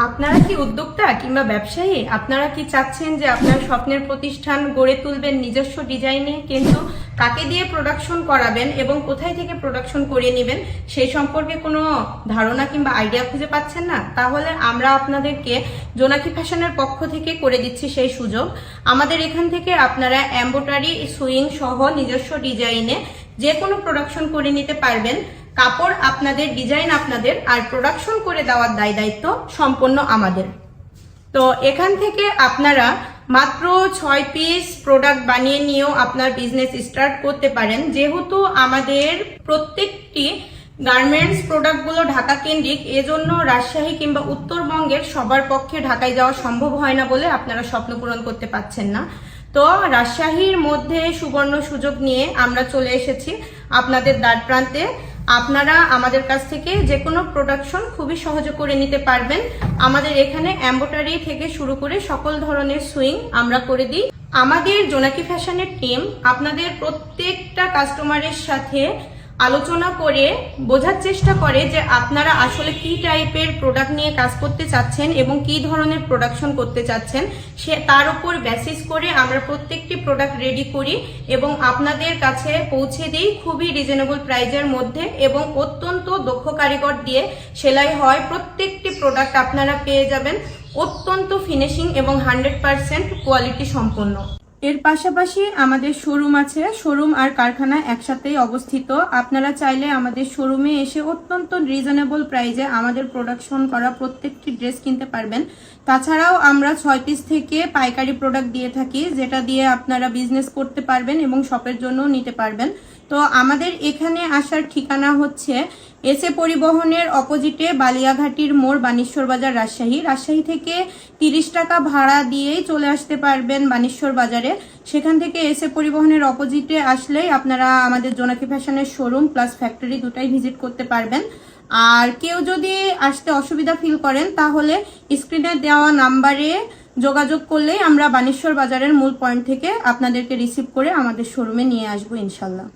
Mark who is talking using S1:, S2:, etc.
S1: আপনারা কি উদ্যোক্তা কিংবা ব্যবসায়ী? আপনারা কি চাচ্ছেন যে আপনার স্বপ্নের প্রতিষ্ঠান গড়ে তুলবেন নিজস্ব ডিজাইনে, কিন্তু কাকে দিয়ে প্রোডাকশন করাবেন এবং কোথায় থেকে প্রোডাকশন করিয়ে নেবেন সেই সম্পর্কে কোনো ধারণা কিংবা আইডিয়া খুঁজে পাচ্ছেন না? তাহলে আমরা আপনাদেরকে জোনাকি ফ্যাশনের পক্ষ থেকে করে দিচ্ছি সেই সুযোগ। আমাদের এখান থেকে আপনারা এমব্রয়ডারি, সুইং সহ নিজস্ব ডিজাইনে যে কোনো প্রোডাকশন করে নিতে পারবেন। কাপড় আপনাদের, ডিজাইন আপনাদের, আর প্রোডাকশন করে দেওয়ার দায়িত্ব সম্পূর্ণ আমাদের। তো এখান থেকে আপনারা মাত্র 6 পিস প্রোডাক্ট বানিয়ে নিয়েও আপনার বিজনেস স্টার্ট করতে পারেন। যেহেতু আমাদের প্রত্যেকটি গার্মেন্টস প্রোডাক্টগুলো ঢাকা কেন্দ্রিক, এজন্য রাজশাহী কিংবা উত্তরবঙ্গের সবার পক্ষে ঢাকায় যাওয়া সম্ভব হয় না বলে আপনারা স্বপ্ন পূরণ করতে পারছেন না। তো রাজশাহীর মধ্যে সুবর্ণ সুযোগ নিয়ে আমরা চলে এসেছি আপনাদের দ্বার প্রান্তে। আপনারা আমাদের কাছ থেকে যে কোনো প্রোডাকশন খুবই সহজে করে নিতে পারবেন। আমাদের এখানে এমব্রয়ডারি থেকে শুরু করে সকল ধরনের সুইং আমরা করে দিই। আমাদের জোনাকি ফ্যাশনের টিম আপনাদের প্রত্যেকটা কাস্টমারের সাথে আলোচনা করে বোঝার চেষ্টা করে যে আপনারা আসলে কি টাইপের প্রোডাক্ট নিয়ে কাজ করতে চাচ্ছেন এবং কি ধরনের প্রোডাকশন করতে চাচ্ছেন, সে তার উপর বেসিস করে আমরা প্রত্যেকটি প্রোডাক্ট রেডি করি এবং আপনাদের কাছে পৌঁছে দিই খুবই রিজনেবল প্রাইজের মধ্যে, এবং অত্যন্ত দক্ষ কারিগর দিয়ে সেলাই হয়। প্রত্যেকটি প্রোডাক্ট আপনারা পেয়ে যাবেন অত্যন্ত ফিনিশিং এবং 100% কোয়ালিটি সম্পন্ন। এর পাশাপাশি আমাদের শোরুম আছে। শোরুম আর কারখানা একসাথেই অবস্থিত। আপনারা চাইলে আমাদের শোরুমে এসে অত্যন্ত রিজনেবল প্রাইজে আমাদের প্রোডাকশন করা প্রত্যেকটি ড্রেস কিনতে পারবেন। তাছাড়াও আমরা 6 পিস থেকে পাইকারি প্রোডাক্ট দিয়ে থাকি, যেটা দিয়ে আপনারা বিজনেস করতে পারবেন এবং শপের জন্য নিতে পারবেন। তো আমাদের এখানে আসার ঠিকানা হচ্ছে এসএ পরিবহনের অপোজিটে বালিয়াঘাটির মোড়, বানেশ্বর বাজার, রাজশাহী। রাজশাহী থেকে 30 টাকা ভাড়া দিয়েই চলে আসতে পারবেন বানেশ্বর বাজারে। সেখান থেকে এসএ পরিবহনের অপোজিটে আসলেই আপনারা আমাদের জোনাকি ফ্যাশনের শোরুম প্লাস ফ্যাক্টরি দুটাই ভিজিট করতে পারবেন। আর কেউ যদি আসতে অসুবিধা ফিল করেন তাহলে স্ক্রিনে দেওয়া নাম্বারে যোগাযোগ করলেই আমরা বানেশ্বর বাজারের মূল পয়েন্ট থেকে আপনাদেরকে রিসিভ করে আমাদের শোরুমে নিয়ে আসবো ইনশাল্লাহ।